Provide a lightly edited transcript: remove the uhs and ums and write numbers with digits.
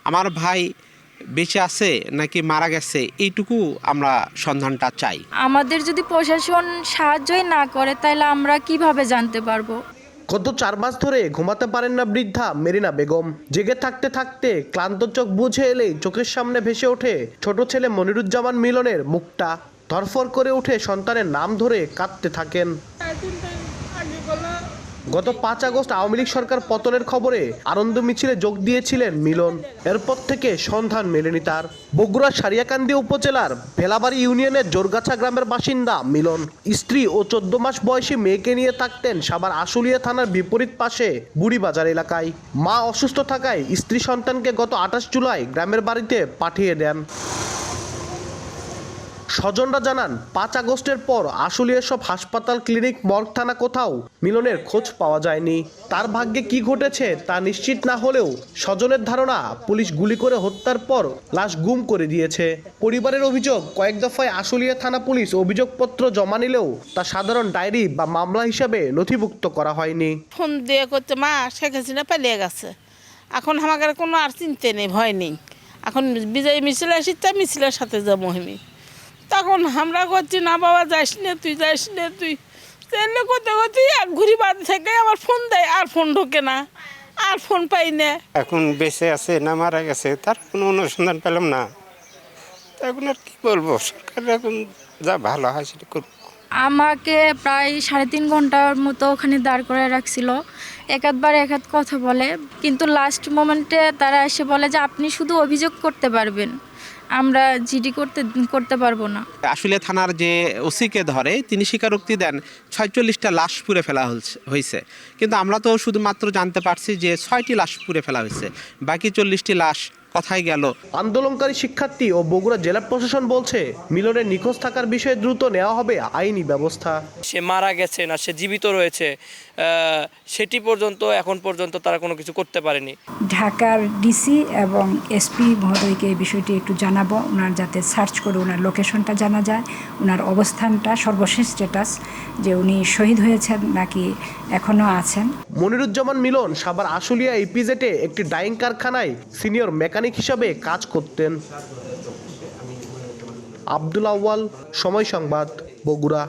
আমার ভাই বেঁচে আছে নাকি মারা গেছে এইটুকু আমরা সন্ধানটা চাই। আমাদের যদি প্রশাসন সাহায্যই না করে তাহলে আমরা কিভাবে জানতে পারবো? গত 4 মাস ধরে ঘুমাতে পারেন না বৃদ্ধা মেরিনা বেগম। জেগে থাকতে থাকতে ক্লান্ত চোখ বুঝে এলেই চোখের সামনে ভেসে ওঠে ছোট ছেলে মনিরুজ্জামান মিলনের মুখটা। ধরফর করে উঠে সন্তানের নাম ধরে কাঁদতে থাকেন। গত 5 আগস্ট আওয়ামী লীগ সরকার পতনের খবরে আনন্দ মিছিলে যোগ দিয়েছিলেন মিলন। এরপর থেকে সন্ধান মেলেনি তার। বগুড়ার সারিয়াকান্দি উপজেলার ভেলাবাড়ি ইউনিয়নের জোরগাছা গ্রামের বাসিন্দা মিলন স্ত্রী ও 14 মাস বয়সী মেয়েকে নিয়ে থাকতেন সাভার আশুলিয়া থানার বিপরীত পাশে বুড়িবাজার এলাকায়। মা অসুস্থ থাকায় স্ত্রী সন্তানকে গত 28 জুলাই গ্রামের বাড়িতে পাঠিয়ে দেন। স্বজনরা জানান 5 আগস্টের পর আশুলিয়ার সব হাসপাতাল, ক্লিনিক, মর্গ, থানা কোথাও মিলনের খোঁজ পাওয়া যায়নি। তার ভাগ্যে কি ঘটেছে তা নিশ্চিত না হলেও স্বজনের ধারণা পুলিশ গুলি করে হত্যার পর লাশ গুম করে দিয়েছে। পরিবারের অভিযোগ, কয়েক দফায় আশুলিয়া থানা পুলিশ অভিযোগপত্র জমা নিলেও তা সাধারণ ডায়েরি বা মামলা হিসাবে নথিভুক্ত করা হয়নি। ফোন দিয়ে করতে মা শেখ হাসিনা পালিয়ে গেছে, এখন আমাদের কোনো আর চিন্তা নেই, ভয় নেই, এখন বিজয় মিছিল আসিতে মিছিলের সাথে যাবো আমি। তখন আমরা করছি না বাবা যাস না তুই, যাস না তুই। ট্রেনে করতে করতে এক ঘুরি বাদ থেকে আমার ফোন দেয়, আর ফোন ঢোকে না, আর ফোন পাই না। এখন বেঁচে আছে না মারা গেছে তার কোনো অনুসন্ধান পেলাম না। এখন আর কি বলবো, সরকার এখন যা ভালো হয় সেটা করবো। আমাকে প্রায় 3.5 ঘন্টার মতো ওখানে দাঁড় করে রাখছিল। একাধবার একাধ কথা বলে, কিন্তু লাস্ট মোমেন্টে তারা এসে বলে যে আপনি শুধু অভিযোগ করতে পারবেন, আমরা জিডি করতে পারবো না। আশুলিয়া থানার যে ওসিকে ধরে তিনি স্বীকারোক্তি দেন 46টা লাশ পুড়ে ফেলা হয়েছে, কিন্তু আমরা তো শুধুমাত্র জানতে পারছি যে 6টি লাশ পুড়ে ফেলা হয়েছে, বাকি 40টি লাশ কোথায় গেল? আন্দোলনকারী শিক্ষার্থী ও বগুড়া জেলা প্রশাসন বলছে মিলনের নিখোঁজ থাকার বিষয়ে দ্রুত নেওয়া হবে আইনি ব্যবস্থা। সে মারা গেছে না সে জীবিত রয়েছে সেটি পর্যন্ত এখন পর্যন্ত তারা কোনো কিছু করতে পারেনি। ঢাকার ডিসি এবং এসপি মহোদয়কে এই বিষয়টি একটু জানাবো, ওনার যাতে সার্চ করে ওনার লোকেশনটা জানা যায়, ওনার অবস্থানটা, সর্বশেষ স্ট্যাটাস, যে উনি শহীদ হয়েছেন নাকি এখনও আছেন। মনিরুজ্জামান মিলন সাভার আশুলিয়া ইপিজেডে একটি ডাইং কারখানায় সিনিয়র মেকানিক হিসাবে কাজ করতেন। আব্দুল আউয়াল, সময় সংবাদ, বগুড়া।